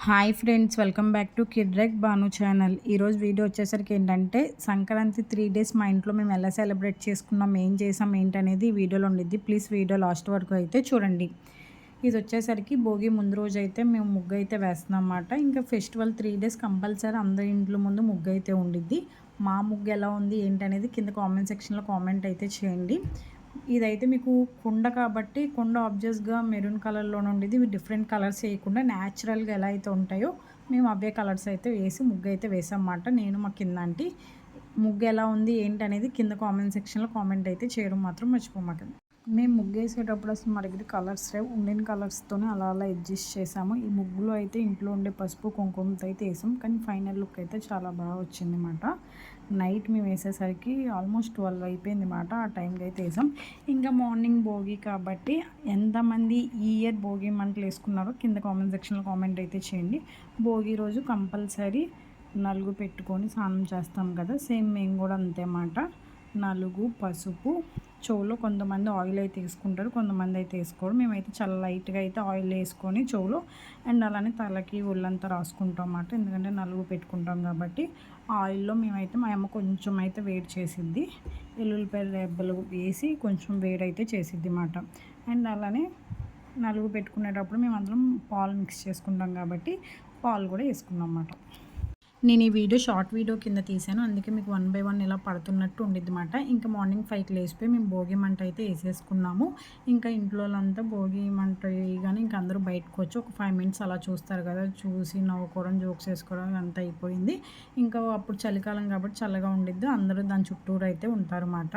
Hi friends, welcome back to కిడ్రెక్ బాను channel. ఈరోజు వీడియో వచ్చేసరికి ఏంటంటే సంక్రాంతి 3 days మా ఇంట్లో మేము ఎలా సెలబ్రేట్ చేసుకున్నాం, ఏం చేసాం ఏంటనేది ఈ వీడియోలో ఉండిద్ది. ప్లీజ్ వీడియో లాస్ట్ వరకు అయితే చూడండి. ఇది వచ్చేసరికి భోగి ముందు రోజు అయితే మేము ముగ్గు అయితే వేస్తున్నాం అన్నమాట. ఇంకా ఫెస్టివల్ 3 days కంపల్సరీ అందరి ఇంట్లో ముందు ముగ్గు అయితే ఉండిద్ది. మా ముగ్గు ఎలా ఉంది ఏంటనేది కింద కామెంట్ సెక్షన్లో కామెంట్ అయితే చేయండి. ఇదైతే మీకు కుండ కాబట్టి కుండ ఆబ్వియస్గా మెరూన్ కలర్లో ఉండేది. ఇవి డిఫరెంట్ కలర్స్ వేయకుండా న్యాచురల్గా ఎలా అయితే ఉంటాయో మేము అవే కలర్స్ అయితే వేసి ముగ్గు అయితే వేసామన్నమాట. నేను మా కింద ఆంటీ ముగ్గు ఎలా ఉంది ఏంటి అనేది కింద కామెంట్ సెక్షన్లో కామెంట్ అయితే చేయడం మాత్రం మర్చిపోమాకండి. మేము ముగ్గు వేసేటప్పుడు అసలు మా దగ్గర కలర్స్ ఉండిన కలర్స్తోనే అలా అడ్జస్ట్ చేసాము. ఈ ముగ్గులో అయితే ఇంట్లో ఉండే పసుపు కుంకుమతో అయితే వేసాం, కానీ ఫైనల్ లుక్ అయితే చాలా బాగా వచ్చింది అన్నమాట. నైట్ మేము వేసేసరికి ఆల్మోస్ట్ 12 అయిపోయింది అన్నమాట. ఆ టైంకి అయితే వేసాం. ఇంకా మార్నింగ్ భోగి కాబట్టి ఎంతమంది ఈ ఇయర్ భోగి మంటలు వేసుకున్నారో కింద కామెంట్ సెక్షన్లో కామెంట్ అయితే చేయండి. భోగి రోజు కంపల్సరీ నలుగు పెట్టుకొని స్నానం చేస్తాం కదా, సేమ్ మేము కూడా అంతే అన్నమాట. నలుగు, పసుపు, చెవులో కొంతమంది ఆయిల్ అయితే వేసుకుంటారు, కొంతమంది అయితే వేసుకోరు. మేమైతే చాలా లైట్గా అయితే ఆయిల్ వేసుకొని చెవులో అండ్ అలానే తలకి ఒళ్ళంతా రాసుకుంటాం అన్నమాట. ఎందుకంటే నలుగు పెట్టుకుంటాం కాబట్టి ఆయిల్లో మేమైతే మా అమ్మ కొంచెం అయితే వేడి చేసిద్ది, ఎల్లుల్లిపాయ రెబ్బలు వేసి కొంచెం వేడి అయితే చేసిద్ది అన్నమాట. అండ్ అలానే నలుగు పెట్టుకునేటప్పుడు మేము అందరం పాలు మిక్స్ చేసుకుంటాం కాబట్టి పాలు కూడా వేసుకున్నాం అన్నమాట. నేను ఈ వీడియో షార్ట్ వీడియో కింద తీసాను, అందుకే మీకు 1 by 1 ఇలా పడుతున్నట్టు ఉండిద్ది అన్నమాట. ఇంకా మార్నింగ్ 5కి లేచిపోయి మేము భోగి మంట అయితే వేసేసుకున్నాము. ఇంకా ఇంట్లో వాళ్ళంతా భోగి మంట వేయగానే ఇంకా అందరూ బయటకు వచ్చి ఒక 5 minutes అలా చూస్తారు కదా, చూసి నవ్వుకోవడం, జోక్స్ వేసుకోవడం అంతా అయిపోయింది. ఇంకా అప్పుడు చలికాలం కాబట్టి చల్లగా ఉండిద్ది, అందరూ దాని చుట్టూరు అయితే ఉంటారన్నమాట.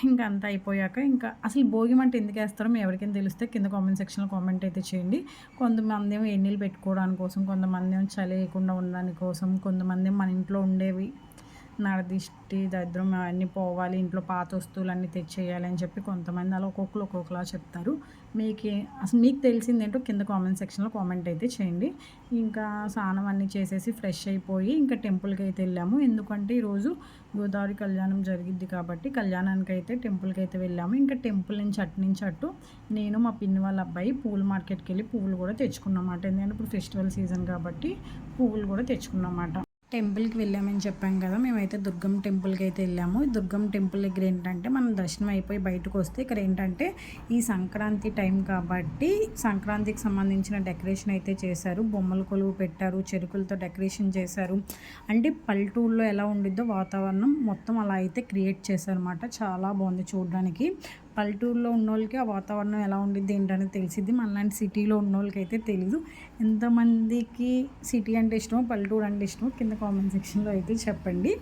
ఇంకా అంతా అయిపోయాక ఇంకా అసలు భోగి మంట ఎందుకు వేస్తారో మీ ఎవరికైనా తెలిస్తే కింద కామెంట్ సెక్షన్లో కామెంట్ అయితే చేయండి. కొంతమంది ఏమో ఎన్నీళ్ళు పెట్టుకోవడానికి కోసం, కొంతమంది ఏమో చలి వేయకుండా ఉండడానికి కోసం, కొంతమంది మన ఇంట్లో ఉండేవి నరదిష్టి దరిద్రం అవన్నీ పోవాలి, ఇంట్లో పాత వస్తువులన్నీ తెచ్చేయాలి అని చెప్పి కొంతమంది అలా ఒక్కొక్కరు ఒక్కొక్కలా చెప్తారు. అసలు మీకు తెలిసిందేంటో కింద కామెంట్ సెక్షన్లో కామెంట్ అయితే చేయండి. ఇంకా స్నానం అన్నీ చేసేసి ఫ్రెష్ అయిపోయి ఇంకా టెంపుల్కి అయితే వెళ్ళాము. ఎందుకంటే ఈరోజు గోదావరి కళ్యాణం జరిగిద్ది కాబట్టి కళ్యాణానికి అయితే టెంపుల్కి అయితే వెళ్ళాము. ఇంకా టెంపుల్ నుంచి అటు నేను మా పిన్ని వాళ్ళ అబ్బాయి పూల మార్కెట్కి వెళ్ళి పువ్వులు కూడా తెచ్చుకున్నమాట. ఎందుకంటే ఇప్పుడు ఫెస్టివల్ సీజన్ కాబట్టి పువ్వులు కూడా తెచ్చుకున్నమాట. టెంపుల్కి వెళ్ళామని చెప్పాం కదా, మేమైతే దుర్గం టెంపుల్కి అయితే వెళ్ళాము. దుర్గం టెంపుల్ దగ్గర ఏంటంటే మనం దర్శనం అయిపోయి బయటకు వస్తే ఇక్కడ ఏంటంటే ఈ సంక్రాంతి టైం కాబట్టి సంక్రాంతికి సంబంధించిన డెకరేషన్ అయితే చేశారు. బొమ్మల కొలువు పెట్టారు, చెరుకులతో డెకరేషన్ చేశారు. అంటే పల్లెటూరులో ఎలా ఉండిద్దో వాతావరణం మొత్తం అలా అయితే క్రియేట్ చేశారన్నమాట. చాలా బాగుంది చూడడానికి. పల్లెటూరులో ఉన్నోళ్ళకి ఆ వాతావరణం ఎలా ఉండిద్ది ఏంటనేది తెలిసిద్ది, మనలాంటి సిటీలో ఉన్నోళ్ళకి అయితే తెలీదు. ఎంతమందికి సిటీ అంటే ఇష్టమో పల్లెటూరు అంటే ఇష్టమో కింద కామెంట్ సెక్షన్లో అయితే చెప్పండి.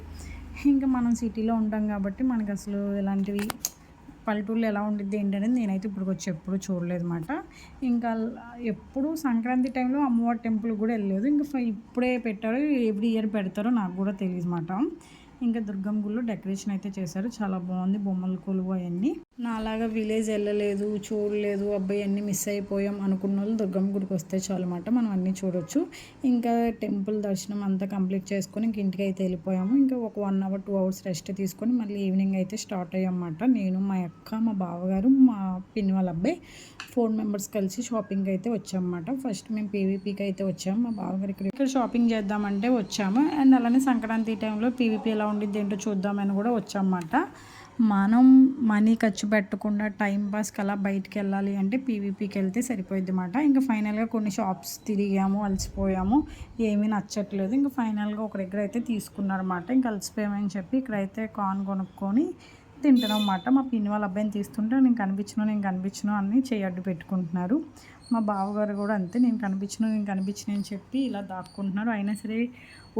ఇంకా మనం సిటీలో ఉంటాం కాబట్టి మనకు అసలు ఇలాంటివి పల్లెటూరులో ఎలా ఉండిద్ది ఏంటనేది నేనైతే ఇప్పుడు వచ్చి ఎప్పుడు చూడలేదు అన్నమాట. ఇంకా ఎప్పుడు సంక్రాంతి టైంలో అమ్మవారి టెంపుల్ కూడా వెళ్ళలేదు. ఇంకా ఇప్పుడే పెట్టారో ఎవ్రీ ఇయర్ పెడతారో నాకు కూడా తెలియదు అన్నమాట. ఇంకా దుర్గం గుడిలో డెకరేషన్ అయితే చేశారు, చాలా బాగుంది. బొమ్మల కొలువు అవన్నీ. నాలాగా విలేజ్ వెళ్ళలేదు, చూడలేదు, అబ్బాయి అన్నీ మిస్ అయిపోయాం అనుకున్న వాళ్ళు దుర్గం గుడికి వస్తే చాలు అన్నమాట, మనం అన్నీ చూడొచ్చు. ఇంకా టెంపుల్ దర్శనం అంతా కంప్లీట్ చేసుకొని ఇంక ఇంటికి అయితే వెళ్ళిపోయాము. ఇంకా ఒక 1 hour 2 hours రెస్ట్ తీసుకొని మళ్ళీ ఈవినింగ్ అయితే స్టార్ట్ అయ్యామన్నమాట. నేను, మా అక్క, మా బావగారు, మా పిన్ని వాళ్ళ అబ్బాయి 4 members కలిసి షాపింగ్కి అయితే వచ్చామన్నమాట. ఫస్ట్ మేము పీవీపీకి అయితే వచ్చాము. మా బావగారు ఇక్కడ షాపింగ్ చేద్దామంటే వచ్చాము. అండ్ అలానే సంక్రాంతి టైంలో పీవీపీ ఎలా ఉండిద్ది ఏంటో చూద్దామని కూడా వచ్చామన్నమాట. మనం మనీ ఖర్చు పెట్టకుండా టైంపాస్కి అలా బయటికి వెళ్ళాలి అంటే పీవీపీకి వెళ్తే సరిపోయింది అన్నమాట. ఇంకా ఫైనల్గా కొన్ని షాప్స్ తిరిగాము, అలసిపోయాము, ఏమీ నచ్చట్లేదు. ఇంకా ఫైనల్గా ఒక దగ్గర అయితే తీసుకున్నారన్నమాట. ఇంకా అలసిపోయామని చెప్పి ఇక్కడైతే కార్న్ కొనుక్కొని తింటున్నాం అన్నమాట. మా పిన్ని వాళ్ళ అబ్బాయిని తీస్తుంటే నేను కనిపించను అని చేయి అడ్డు పెట్టుకుంటున్నారు. మా బావగారు కూడా అంతే, నేను కనిపించను అని చెప్పి ఇలా దాక్కుంటున్నారు. అయినా సరే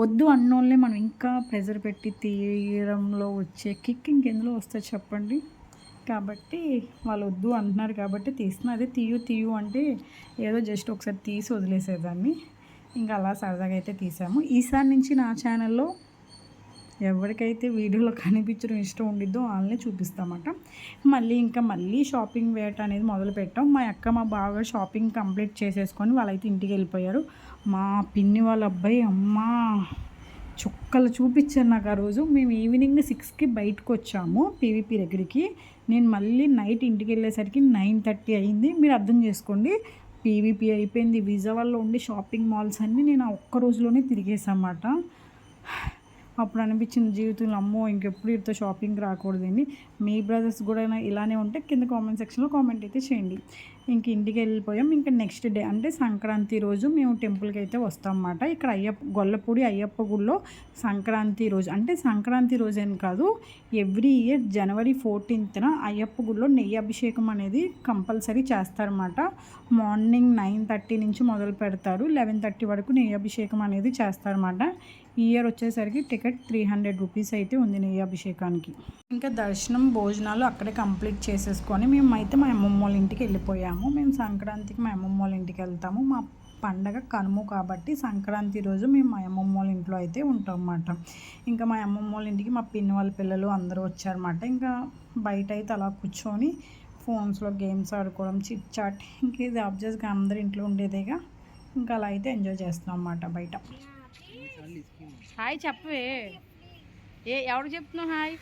వద్దు అన్నోళ్ళని మనం ఇంకా ప్రెజర్ పెట్టి తీయడంలో వచ్చే కిక్ ఇంకెందులో వస్తుంది చెప్పండి. కాబట్టి వాళ్ళు వద్దు అంటున్నారు కాబట్టి తీస్తున్నా. అదే తీయు అంటే ఏదో జస్ట్ ఒకసారి తీసి వదిలేసేదాన్ని. ఇంకా అలా సరదాగా అయితే తీసాము. ఈసారి నుంచి నా ఛానల్లో ఎవరికైతే వీడియోలో కనిపించడం ఇష్టం ఉండిద్దో వాళ్ళని చూపిస్తామట. మళ్ళీ షాపింగ్ వేట అనేది మొదలు పెట్టాం. మా అక్క, మా బాగా షాపింగ్ కంప్లీట్ చేసేసుకొని వాళ్ళైతే ఇంటికి వెళ్ళిపోయారు. మా పిన్ని వాళ్ళ అబ్బాయి అమ్మా చుక్కలు చూపించారు నాకు ఆ రోజు. మేము ఈవినింగ్ 6కి బయటకు వచ్చాము పీవీపీ దగ్గరికి. నేను మళ్ళీ నైట్ ఇంటికి వెళ్ళేసరికి 9:30 అయింది. మీరు అర్థం చేసుకోండి, పీవీపీ అయిపోయింది, విజయవాడలో ఉండే షాపింగ్ మాల్స్ అన్నీ నేను ఆ ఒక్క రోజులోనే తిరిగేసామాట. అప్పుడు అనిపించింది జీవితంలో అమ్మో ఇంకెప్పుడు వీటితో షాపింగ్ రాకూడదండి. మీ బ్రదర్స్ కూడా ఇలానే ఉంటే కింద కామెంట్ సెక్షన్లో కామెంట్ అయితే చేయండి. ఇంక ఇంటికి వెళ్ళిపోయాం. ఇంకా నెక్స్ట్ డే అంటే సంక్రాంతి రోజు మేము టెంపుల్కి అయితే వస్తాం అన్నమాట. ఇక్కడ గొల్లపూడి అయ్యప్ప గుడిలో సంక్రాంతి రోజు అంటే సంక్రాంతి రోజు అని కాదు, ఎవ్రీ ఇయర్ జనవరి 14న అయ్యప్ప గుడిలో నెయ్యి అభిషేకం అనేది కంపల్సరీ చేస్తారన్నమాట. మార్నింగ్ 9:30 నుంచి మొదలు పెడతారు, 11:30 వరకు నెయ్యి అభిషేకం అనేది చేస్తారన్నమాట. ఈ ఇయర్ వచ్చేసరికి టికెట్ 300 రూపీస్ అయితే ఉంది నెయ్యి అభిషేకానికి. ఇంకా దర్శనం భోజనాలు అక్కడే కంప్లీట్ చేసేసుకొని మేమైతే మా అమ్మమ్మ వాళ్ళ ఇంటికి వెళ్ళిపోయాము. మేము సంక్రాంతికి మా అమ్మమ్మ వాళ్ళ ఇంటికి వెళ్తాము. మా పండగ కనుమ కాబట్టి సంక్రాంతి రోజు మేము మా అమ్మమ్మ వాళ్ళ ఇంట్లో అయితే ఉంటాం అన్నమాట. ఇంకా మా అమ్మమ్మ వాళ్ళ ఇంటికి మా పిన్ని వాళ్ళ పిల్లలు అందరూ వచ్చారన్నమాట. ఇంకా బయట అయితే అలా కూర్చొని ఫోన్స్లో గేమ్స్ ఆడుకోవడం, చిట్ చాట్, ఇంకా ఇది ఆబ్జెక్ట్గా అందరి ఇంట్లో ఉండేదేగా. ఇంకా అలా అయితే ఎంజాయ్ చేస్తున్నాం అన్నమాట బయట. హాయ్ చెప్పవే, ఎవరికి చెప్తున్నావు హాయ్?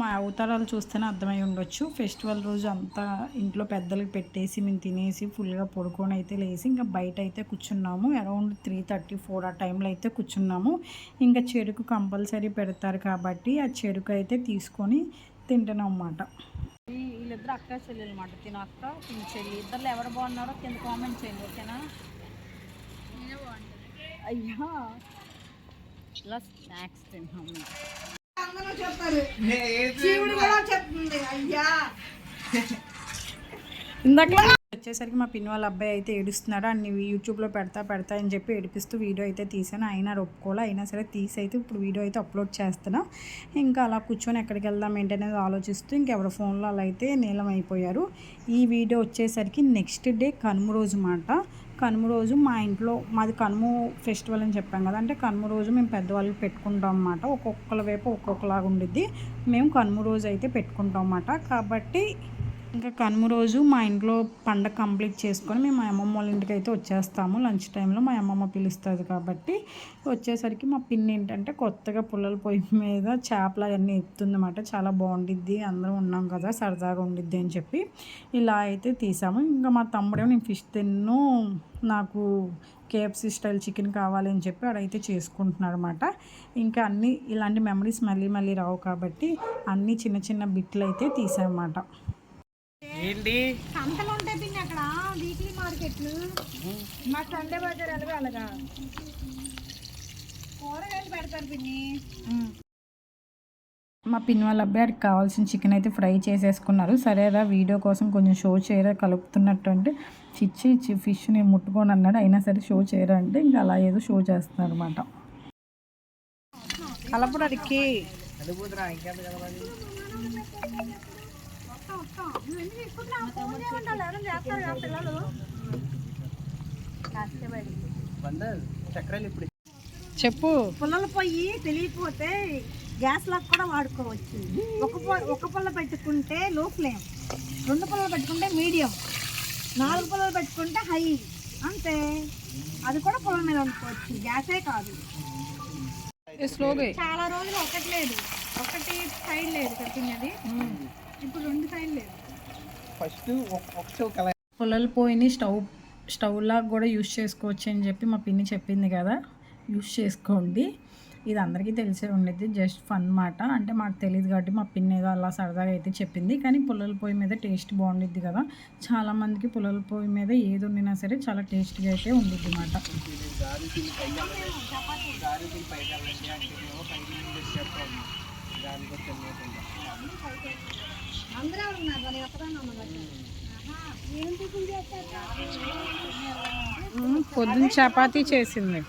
మా అవతారాలు చూస్తేనే అర్థమై ఉండొచ్చు. ఫెస్టివల్ రోజు అంతా ఇంట్లో పెద్దలకు పెట్టేసి మేము తినేసి ఫుల్గా పడుకొని అయితే లేసి ఇంకా బయట అయితే కూర్చున్నాము. అరౌండ్ 3:34 ఆ టైంలో అయితే కూర్చున్నాము. ఇంకా చెరుకు కంపల్సరీ పెడతారు కాబట్టి ఆ చెరుకు అయితే తీసుకొని తింటున్నాం అన్నమాట. వీళ్ళిద్దరు అక్క చెల్లి అనమాట. తిన అక్క తిన చెల్లి ఇద్దరు ఎవరు బాగున్నారో కింద కామెంట్ చేయండి, ఓకేనా? అయ్యా ఇలా స్నాక్స్ తిన్నాము. ఇందాక వచ్చేసరికి మా పిన్ని వాళ్ళ అబ్బాయి అయితే ఏడుస్తున్నాడు. అన్ని యూట్యూబ్లో పెడతా అని చెప్పి ఏడిపిస్తూ వీడియో అయితే తీసాను. అయినా ఒప్పుకోలే, అయినా సరే తీసి అయితే ఇప్పుడు వీడియో అయితే అప్లోడ్ చేస్తున్నా. ఇంకా అలా కూర్చొని ఎక్కడికి వెళ్దాం ఏంటనేది ఆలోచిస్తూ ఇంకెవరి ఫోన్లో అలా అయితే నీలం అయిపోయారు. ఈ వీడియో వచ్చేసరికి నెక్స్ట్ డే కనుమ రోజు మాట. కనుమ రోజు మా ఇంట్లో మాది కనుమ ఫెస్టివల్ అని చెప్పాం కదా, అంటే కనుమ రోజు మేము పెద్దవాళ్ళకి పెట్టుకుంటాం అన్నమాట. ఒక్కొక్కల వైపు ఒక్కొక్కలాగా ఉండిద్ది. మేము కనుమ రోజు అయితే పెట్టుకుంటాం అన్నమాట. కాబట్టి ఇంకా కనుమ రోజు మా ఇంట్లో పండగ కంప్లీట్ చేసుకొని మేము మా అమ్మమ్మ వాళ్ళ ఇంటికి అయితే వచ్చేస్తాము. లంచ్ టైంలో మా అమ్మమ్మ పిలుస్తుంది కాబట్టి వచ్చేసరికి మా పిన్ని ఏంటంటే కొత్తగా పుల్లల పొయ్యి మీద చేపలు అవన్నీ ఎత్తుందన్నమాట. చాలా బాగుండిద్ది, అందరం ఉన్నాం కదా సరదాగా ఉండిద్ది అని చెప్పి ఇలా అయితే తీసాము. ఇంకా మా తమ్ముడేమో నేను ఫిష్ తిన్ను, నాకు KFC స్టైల్ చికెన్ కావాలి అని చెప్పి అడైతే చేసుకుంటున్నాడు అనమాట. ఇంకా అన్నీ ఇలాంటి మెమరీస్ మళ్ళీ రావు కాబట్టి అన్నీ చిన్న చిన్న బిట్లు అయితే తీసామన్నమాట. ఏంటి సంతలు ఉంటాయి పిన్ని అక్కడ, వీక్లీ మార్కెట్లు. మా సండే బజార్ అలాగా అలాగా కూరగాయలు పెడతారు పిన్ని. మా పిన్ని వాళ్ళ అబ్బాయికి కావాల్సిన చికెన్ అయితే ఫ్రై చేసేసుకున్నారు. సరేరా వీడియో కోసం కొంచెం షో చేయరా కలుపుతున్నట్టు అంటే ఫిష్ నేను ముట్టుకొని అన్నాడు. అయినా సరే షో చేయరా అంటే ఇంకా అలా ఏదో షో చేస్తున్నారు అనమాట. కలపడానికి చెప్పు. పుల్లల పొయ్యి తెలియకపోతే గ్యాస్ లాగా కూడా వాడుకోవచ్చు. ఒక పుల్ల పెట్టుకుంటే లో ఫ్లేమ్, 2 పుల్లలు పెట్టుకుంటే మీడియం, 4 పుల్లలు పెట్టుకుంటే హై, అంతే. అది కూడా పొలం మీద వండుకోవచ్చు, గ్యాసే కాదు. చాలా రోజులు ఒకటి సైడ్ లేదు కట్టినది, ఇప్పుడు 2 సైడ్ లేదు. పుల్లల పొయ్యిని స్టవ్ లాగా కూడా యూస్ చేసుకోవచ్చు అని చెప్పి మా పిన్ని చెప్పింది కదా, యూస్ చేసుకోండి. ఇది అందరికీ తెలిసే ఉండేది, జస్ట్ ఫన్ మాట. అంటే మాకు తెలియదు కాబట్టి మా పిన్ని ఏదో అలా సరదాగా అయితే చెప్పింది. కానీ పుల్లల పొయ్యి మీద టేస్ట్ బాగుండిద్ది కదా, చాలామందికి పుల్లల పొయ్యి మీద ఏది వండినా సరే చాలా టేస్ట్గా అయితే ఉండిద్ది అన్నమాట. పొద్దున్న చపాతీ చేసింది.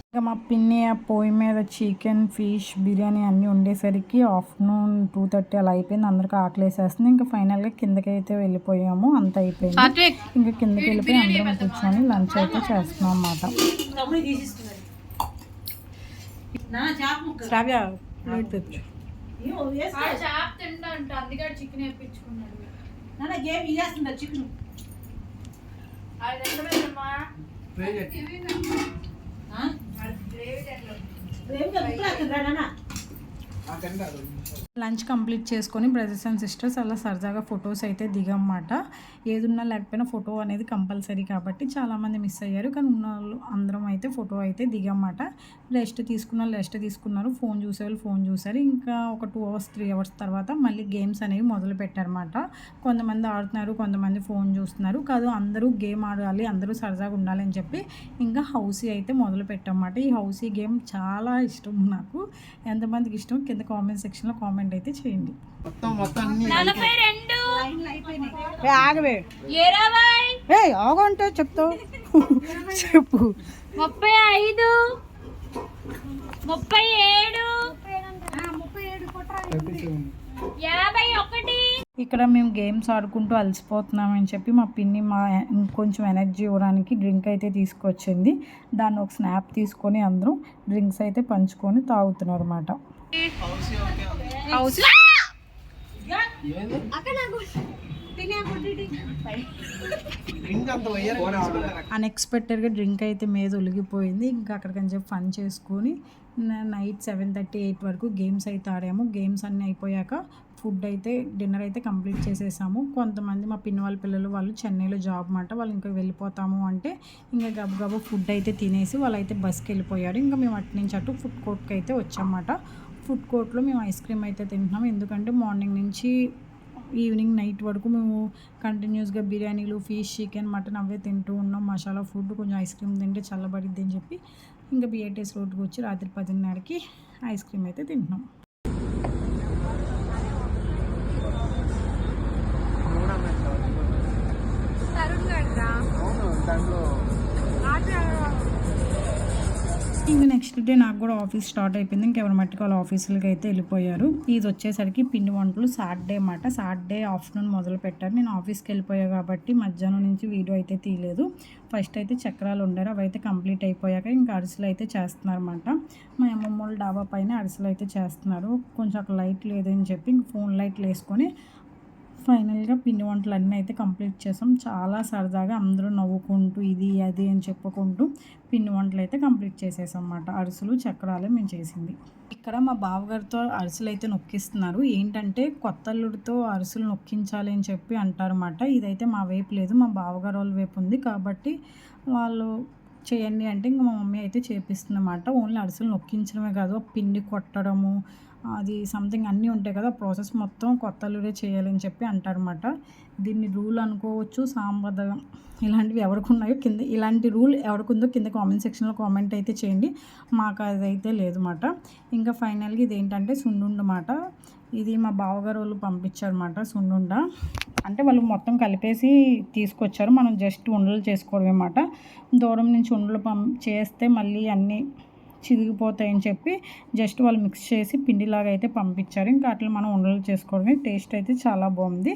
ఇంకా మా పిన్ని ఆ పొయ్యి మీద చికెన్, ఫిష్, బిర్యానీ అన్నీ ఉండేసరికి ఆఫ్టర్నూన్ 2:30 అలా అయిపోయింది. అందరికీ ఆకలేసేస్తుంది. ఇంకా ఫైనల్గా కిందకి అయితే వెళ్ళిపోయాము. అంత అయిపోయింది. ఇంకా కిందకి వెళ్ళిపోయి అందరం కూర్చొని లంచ్ అయితే చేస్తున్నాం అన్నమాట. శ్రావ్య లంచ్ కంప్లీట్ చేసుకొని బ్రదర్స్ అండ్ సిస్టర్స్ అలా సరదాగా ఫొటోస్ అయితే దిగమాట. ఏదున్నా లేకపోయినా ఫోటో అనేది కంపల్సరీ కాబట్టి చాలామంది మిస్ అయ్యారు. కానీ ఉన్న వాళ్ళు అందరం అయితే ఫోటో అయితే దిగమాట. రెస్ట్ తీసుకున్నారు. ఫోన్ చూసేవాళ్ళు ఫోన్ చూసారు. ఇంకా ఒక 2 అవర్స్ 3 అవర్స్ తర్వాత మళ్ళీ గేమ్స్ అనేవి మొదలు పెట్టారన్నమాట. కొంతమంది ఆడుతున్నారు, కొంతమంది ఫోన్ చూస్తున్నారు. కాదు, అందరూ గేమ్ ఆడాలి, అందరూ సరదాగా ఉండాలి అని చెప్పి ఇంకా హౌసీ అయితే మొదలు పెట్టామన్నమాట. ఈ హౌసీ గేమ్ చాలా ఇష్టం నాకు. ఎంతమందికి ఇష్టం కింద కామెంట్ సెక్షన్లో కామెంట్ అయితే చేయండి. ఆగవే ఆగంటే చెప్తావు చెప్పు. 35 37 51. ఇక్కడ మేము గేమ్స్ ఆడుకుంటూ అలసిపోతున్నామని చెప్పి మా పిన్ని ఇంకొంచెం ఎనర్జీ ఇవ్వడానికి డ్రింక్ అయితే తీసుకొచ్చింది. దాన్ని ఒక స్నాప్ తీసుకొని అందరూ డ్రింక్స్ అయితే పంచుకొని తాగుతున్నారు అన్నమాట. అన్ఎక్స్పెక్టెడ్గా డ్రింక్ అయితే మీద ఒలిగిపోయింది. ఇంకా అక్కడికని చెప్పి ఫన్ చేసుకొని నైట్ 7:30 8 వరకు గేమ్స్ అయితే ఆడాము. గేమ్స్ అన్నీ అయిపోయాక డిన్నర్ అయితే కంప్లీట్ చేసేసాము. కొంతమంది మా పిన్ని వాళ్ళ పిల్లలు వాళ్ళు చెన్నైలో జాబ్ మాట, వాళ్ళు ఇంకా వెళ్ళిపోతాము అంటే ఇంకా గబగబా ఫుడ్ అయితే తినేసి వాళ్ళైతే బస్కి వెళ్ళిపోయారు. ఇంకా మేము అటు నుంచి అటు ఫుడ్ కోర్ట్కి అయితే వచ్చామన్నమాట. ఫుడ్ కోర్ట్లో మేము ఐస్ క్రీమ్ అయితే తింటున్నాం. ఎందుకంటే మార్నింగ్ నుంచి ఈవినింగ్ నైట్ వరకు మేము కంటిన్యూస్గా బిర్యానీలు, ఫిష్, చికెన్, మటన్ అవే తింటూ ఉన్నాం. మసాలా ఫుడ్, కొంచెం ఐస్ క్రీమ్ తింటే చల్లబడిద్ది అని చెప్పి ఇంకా బిఐటీఎస్ రోడ్కి వచ్చి రాత్రి 10:30కి ఐస్ క్రీమ్ అయితే తింటున్నాం. ఇంకా నెక్స్ట్ డే నాకు కూడా ఆఫీస్ స్టార్ట్ అయిపోయింది. ఇంకెవరి మట్టుకు వాళ్ళ ఆఫీసులకి అయితే వెళ్ళిపోయారు. ఇది వచ్చేసరికి పిండి వంటలు సాటర్డే అన్నమాట. సాటర్డే ఆఫ్టర్నూన్ మొదలు పెట్టారు. నేను ఆఫీస్కి వెళ్ళిపోయాను కాబట్టి మధ్యాహ్నం నుంచి వీడియో అయితే తీయలేదు. ఫస్ట్ అయితే చక్రాలు ఉండారు, అవి అయితే కంప్లీట్ అయిపోయాక ఇంకా అరిసెలు అయితే చేస్తున్నారు అన్నమాట. మా అమ్మమ్మ వాళ్ళ డాబా పైన అరిసెలు అయితే చేస్తున్నారు. కొంచెం అక్కడ లైట్ లేదని చెప్పి ఇంక ఫోన్ లైట్లు వేసుకొని ఫైనల్గా పిండి వంటలు అన్నీ అయితే కంప్లీట్ చేసాం. చాలా సరదాగా అందరూ నవ్వుకుంటూ ఇది అది అని చెప్పుకుంటూ పిండి వంటలు అయితే కంప్లీట్ చేసేసాం అన్నమాట. అరిసెలు చక్రాలే మేము చేసింది. ఇక్కడ మా బావగారితో అరిసెలు అయితే నొక్కిస్తున్నారు. ఏంటంటే కొత్త అల్లుడితో అరిసెలు నొక్కించాలి అని చెప్పి అంటారన్నమాట. ఇదైతే మా వైపు లేదు, మా బావగారు వాళ్ళ వైపు ఉంది కాబట్టి వాళ్ళు చేయండి అంటే ఇంకా మా మమ్మీ అయితే చేపిస్తుందన్నమాట. ఓన్లీ అరిసెలు నొక్కించడమే కాదు, పిండి కొట్టడము అది సంథింగ్ అన్నీ ఉంటాయి కదా, ప్రాసెస్ మొత్తం కొత్త అల్లుడే చేయాలని చెప్పి అంటారన్నమాట. దీన్ని రూల్ అనుకోవచ్చు, సాంప్రదాయం, ఇలాంటివి ఎవరికి ఉన్నాయో కింద, ఇలాంటి రూల్ ఎవరికి ఉందో కింద కామెంట్ సెక్షన్లో కామెంట్ అయితే చేయండి. మాకు అదైతే లేదన్నమాట. ఇంకా ఫైనల్గా ఇది ఏంటంటే సున్నుండమాట. ఇది మా బావగారు వాళ్ళు పంపించారన్నమాట. సున్నుండ అంటే వాళ్ళు మొత్తం కలిపేసి తీసుకొచ్చారు, మనం జస్ట్ ఉండలు చేసుకోవడమే అన్నమాట. దూరం నుంచి ఉండలు చేస్తే మళ్ళీ అన్నీ చిరిగిపోతాయని చెప్పి జస్ట్ వాళ్ళు మిక్స్ చేసి పిండిలాగా అయితే పంపించారు. ఇంకా అట్లా మనం ఉండలు చేసుకోవడమే. టేస్ట్ అయితే చాలా బాగుంది.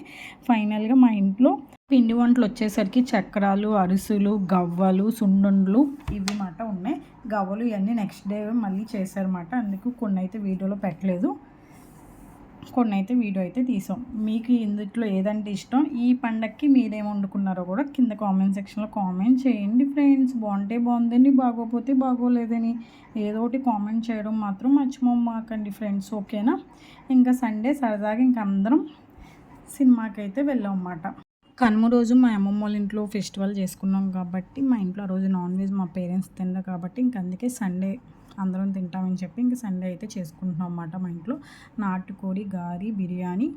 ఫైనల్గా మా ఇంట్లో పిండి వంటలు వచ్చేసరికి చక్రాలు, అరిసెలు, గవ్వలు, సున్నుండలు ఇవి మాట ఉన్నాయి. గవ్వలు ఇవన్నీ నెక్స్ట్ డే మళ్ళీ చేశారన్నమాట. అందుకు కొన్ని అయితే వీడియోలో పెట్టలేదు, కొన్ని అయితే వీడియో అయితే తీసాం. మీకు ఇందులో ఏదంటే ఇష్టం, ఈ పండగకి మీరేం వండుకున్నారో కూడా కింద కామెంట్ సెక్షన్లో కామెంట్ చేయండి ఫ్రెండ్స్. బాగుంటే బాగుందని, బాగోపోతే బాగోలేదని ఏదో ఒకటి కామెంట్ చేయడం మాత్రం మర్చిపోమాకండి ఫ్రెండ్స్, ఓకేనా. ఇంకా సండే సరదాగా ఇంక అందరం సినిమాకి అయితే వెళ్ళాం అన్నమాట. కనుమ రోజు మా అమ్మమ్మ వాళ్ళ ఇంట్లో ఫెస్టివల్ చేసుకున్నాం కాబట్టి మా ఇంట్లో ఆ రోజు నాన్ వెజ్ మా పేరెంట్స్ తినరు కాబట్టి ఇంక అందుకే సండే అందరం తింటామని చెప్పి ఇంక సండే అయితే చేసుకుంటున్నాం అన్నమాట. మా ఇంట్లో నాటుకోడి, గారి, బిర్యానీ,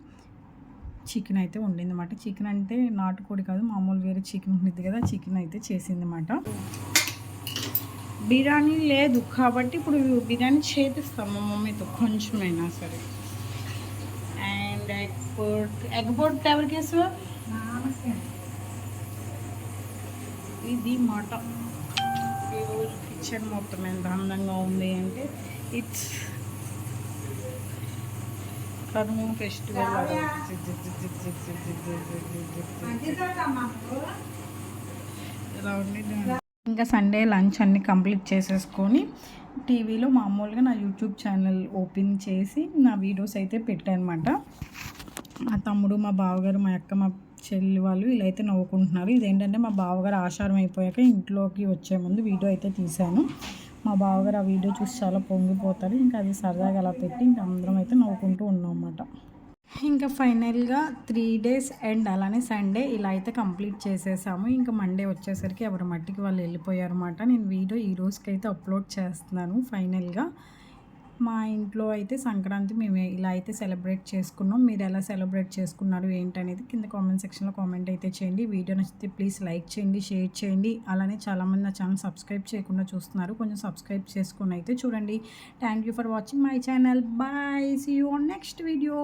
చికెన్ అయితే వండింది అన్నమాట. చికెన్ అంటే నాటుకోడి కాదు, మామూలు వేరే చికెన్ ఉండిద్ది కదా, చికెన్ అయితే చేసింది అన్నమాట. బిర్యానీ లేదు కాబట్టి ఇప్పుడు బిర్యానీ చేపిస్తాం మా మమ్మీతో కొంచెమైనా సరే. అండ్ ఎగ్ బోర్డ్ ఎవరికి వేసావా? ఇది మాట. ఈరోజు కిచెన్ మొత్తం ఎంత అందంగా ఉంది అంటే ఇట్స్ కనుమ ఫెస్టివల్. ఇంకా సండే లంచ్ అన్నీ కంప్లీట్ చేసేసుకొని టీవీలో మామూలుగా నా యూట్యూబ్ ఛానల్ ఓపెన్ చేసి నా వీడియోస్ అయితే పెట్టాను అనమాట. మా తమ్ముడు, మా బావగారు, మా అక్క, మా చెల్లి వాళ్ళు ఇలా అయితే నవ్వుకుంటున్నారు. ఇదేంటంటే మా బావగారు ఆషాఢం అయిపోయాక ఇంట్లోకి వచ్చే ముందు వీడియో అయితే తీశాను. మా బావగారు ఆ వీడియో చూసి చాలా పొంగిపోతారు. ఇంకా అది సరదాగా అలా పెట్టి ఇంకా అందరం అయితే నవ్వుకుంటూ ఉన్నాం అన్నమాట. ఇంకా ఫైనల్గా 3 డేస్ అండ్ అలానే సండే ఇలా అయితే కంప్లీట్ చేసేసాము. ఇంకా మండే వచ్చేసరికి ఎవరి మట్టికి వాళ్ళు వెళ్ళిపోయారన్నమాట. నేను వీడియో ఈ రోజుకైతే అప్లోడ్ చేస్తున్నాను. ఫైనల్గా మా ఇంట్లో అయితే సంక్రాంతి మేము ఇలా అయితే సెలబ్రేట్ చేసుకున్నాం. మీరు ఎలా సెలబ్రేట్ చేసుకున్నారు ఏంటనేది కింద కామెంట్ సెక్షన్లో కామెంట్ అయితే చేయండి. వీడియో నచ్చితే ప్లీజ్ లైక్ చేయండి, షేర్ చేయండి. అలానే చాలామంది నా ఛానల్ సబ్స్క్రైబ్ చేయకుండా చూస్తున్నారు, కొంచెం సబ్స్క్రైబ్ చేసుకుని అయితే చూడండి. Thank you for watching my channel. Bye, see you on next video.